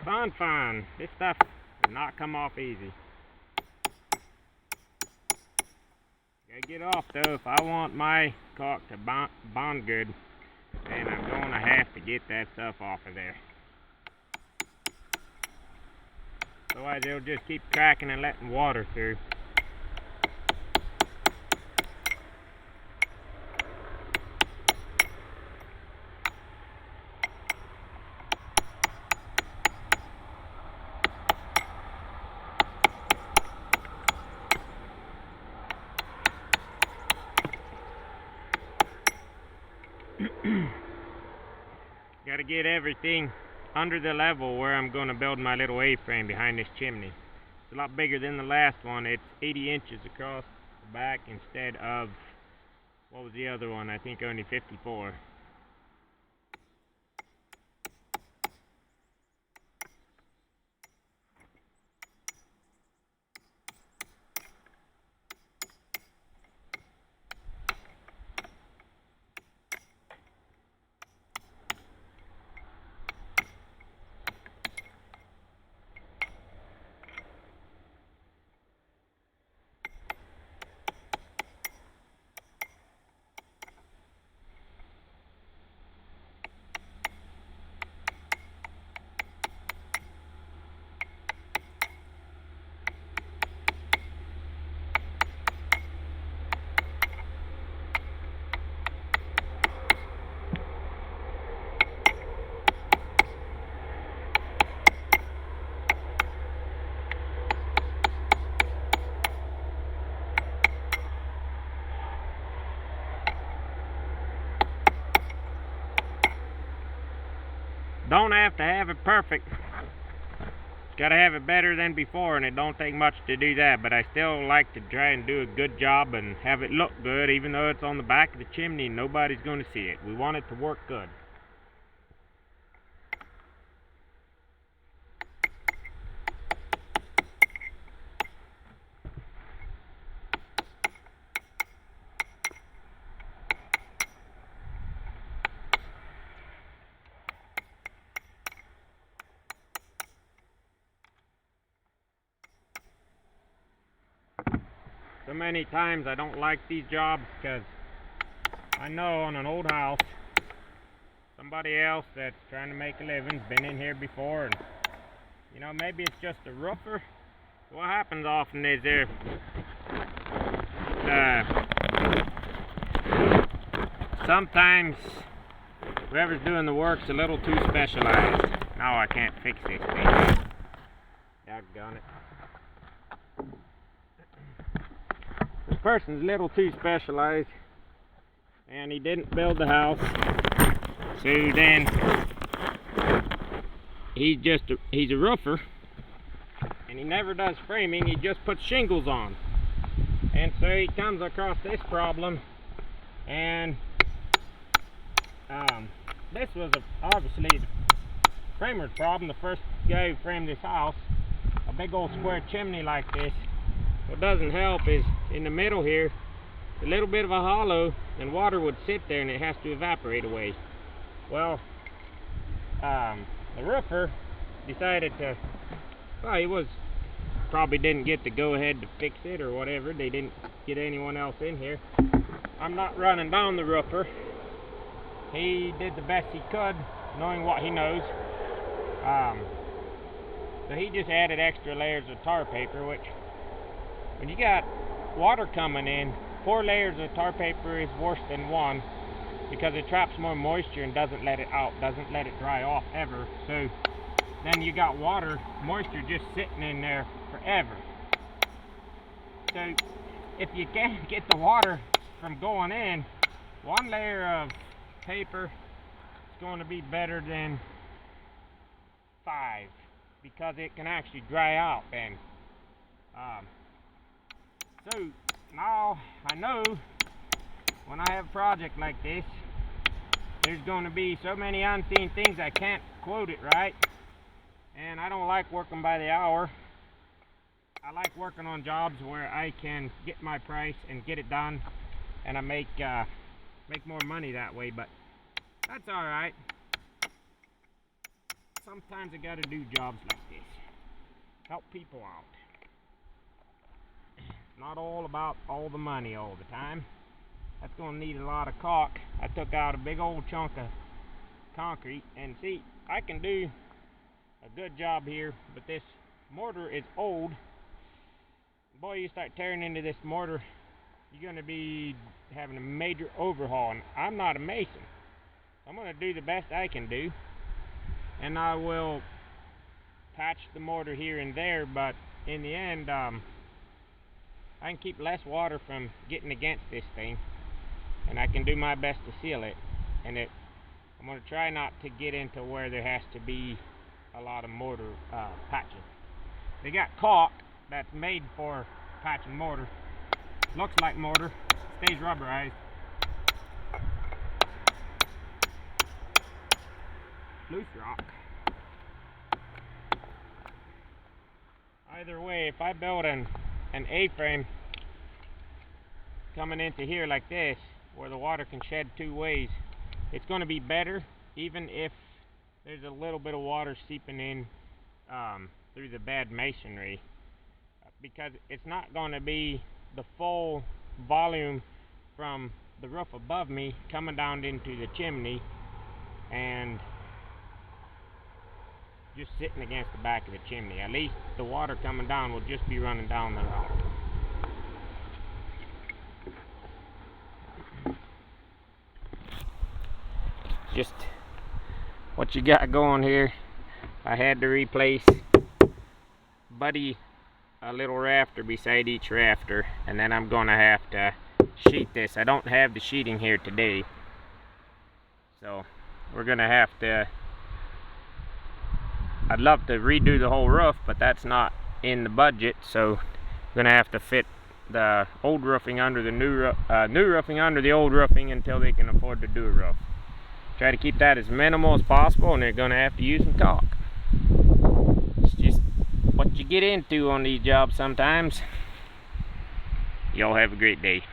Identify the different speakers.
Speaker 1: Fun. This stuff will not come off easy. Gotta get off though. If I want my caulk to bond good, then I'm going to have to get that stuff off of there. Otherwise it'll just keep cracking and letting water through. Got to get everything under the level where I'm going to build my little A-frame behind this chimney. It's a lot bigger than the last one. It's 80 inches across the back instead of, what was the other one? I think only 54. Don't have to have it perfect. Got to have it better than before, and it don't take much to do that, but I still like to try and do a good job and have it look good, even though it's on the back of the chimney and nobody's going to see it. We want it to work good. So many times I don't like these jobs because I know on an old house, somebody else that's trying to make a living's been in here before, and you know, maybe it's just a roofer. What happens often is sometimes whoever's doing the work's a little too specialized. Now I can't fix this thing. Doggone it. This person's a little too specialized, and he didn't build the house, so then he's a roofer, and he never does framing. He just puts shingles on, and so he comes across this problem, and this was obviously the framer's problem. The first guy who framed this house, a big old square chimney like this. What doesn't help is in the middle here, a little bit of a hollow, and water would sit there and it has to evaporate away. Well, the roofer decided to, well, he probably didn't get the go ahead to fix it or whatever. They didn't get anyone else in here. I'm not running down the roofer. He did the best he could, knowing what he knows. So he just added extra layers of tar paper, which, when you got water coming in, 4 layers of tar paper is worse than 1, because it traps more moisture and doesn't let it out, doesn't let it dry off ever. So then you got moisture just sitting in there forever. So if you can't get the water from going in, 1 layer of paper is going to be better than 5, because it can actually dry out then. So now I know when I have a project like this, there's going to be so many unseen things I can't quote it right, and I don't like working by the hour. I like working on jobs where I can get my price and get it done, and I make more money that way, but that's all right. sometimes I gotta do jobs like this. Help people out. Not all about all the money all the time. That's gonna need a lot of caulk. I took out a big old chunk of concrete, and see, I can do a good job here, but this mortar is old. Boy, you start tearing into this mortar, you're gonna be having a major overhaul, and I'm not a mason. I'm gonna do the best I can do, and I will patch the mortar here and there, but in the end, I can keep less water from getting against this thing, and I can do my best to seal it. And I'm going to try not to get into where there has to be a lot of mortar patching. They got caulk that's made for patching mortar. Looks like mortar, stays rubberized. Loose rock. Either way, if I build an A-frame coming into here like this, where the water can shed two ways, it's going to be better, even if there's a little bit of water seeping in through the bad masonry, because it's not going to be the full volume from the roof above me coming down into the chimney and just sitting against the back of the chimney. At least the water coming down will just be running down the rock. Just what you got going here. I had to replace Buddy a little rafter beside each rafter, and then I'm gonna have to sheet this. I don't have the sheeting here today, so we're gonna have to, I'd love to redo the whole roof, but that's not in the budget, so we're gonna have to fit the old roofing under the new roofing under the old roofing until they can afford to do a roof. Try to keep that as minimal as possible, and they're gonna have to use some caulk. It's just what you get into on these jobs sometimes. Y'all have a great day.